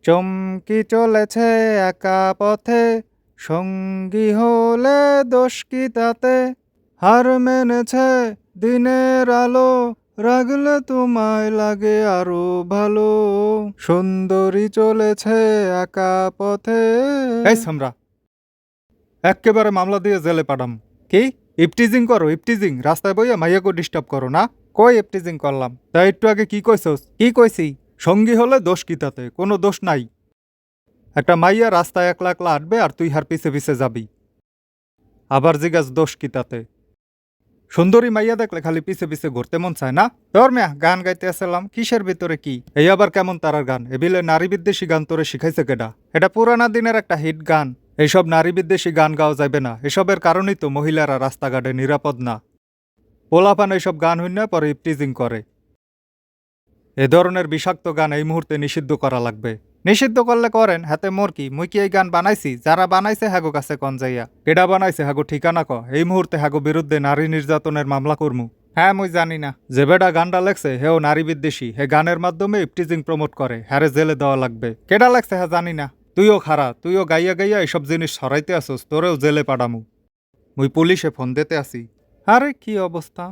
চমকি চলেছে একা পথে, সঙ্গী হলে দোষ কি তাতে? হার মেনেছে দিনের আলো, রাগলে তোমায় লাগে আরো ভালো। সুন্দরী চলেছে একা পথে। এই সামরা, এক্কেবারে মামলা দিয়ে জেলে পাঠাম। কি ইপটিজিং করো? ইপটিজিং রাস্তায় বইয়া মাইয়াকে ডিস্টার্ব করো না? কই ইপটিজিং করলাম? তা একটু আগে কি কইছস? কি কইছি? সঙ্গী হলে দোষ কি তাতে? কোনো দোষ নাই। একটা মাইয়া রাস্তায় একলা একলা আটবে আর তুই হার পিছে পিছে যাবি। আবার জিজ্ঞাস দোষ কি তাতে? সুন্দরী মাইয়া দেখলে খালি পিছে পিছে ঘুরতে মন চায় না? তোর মেয়া গান গাইতে আসলাম, কিসের ভিতরে কি? এই আবার কেমন তারার গান? এবিলে নারী বিদ্বেষী গান তোরে শিখাইছে কেডা? এটা পুরানা দিনের একটা হিট গান। এইসব নারী বিদ্বেষী গান গাওয়া যাবে না। এসবের কারণেই তো মহিলারা রাস্তাঘাটে নিরাপদ না। পোলাপান এইসব গান হইনা পরে ইপটিজিং করে। এ ধরনের বিষাক্ত গান এই মুহূর্তে নিষিদ্ধ করা লাগবে। নিষিদ্ধ করলে করেন, হাতে মোর কি? মুই কি এই গান বানাইছি? যারা বানাইছে হাগো কাছে কন যাইয়া। কেডা বানাইছে হাগো ঠিকানা ক। এই মুহূর্তে হাগো বিরুদ্ধে নারী নির্যাতনের মামলা করমু। হ্যাঁ মুই জানি না। যে বেটা গানটা লেখছে হেও নারী বিদ্বেষী, হে গানের মাধ্যমে ইপটিজিং প্রমোট করে, হ্যারে জেলে দেওয়া লাগবে। কেডা লেখছে হ্যাঁ জানি না। তুইও খারা, তুইও গাইয়া গাইয়া এসব জিনিস ছড়াইতে আসোস, তোরেও জেলে পাঠামু। মুই পুলিশে ফোন দিতে আসি। আরে কি অবস্থা!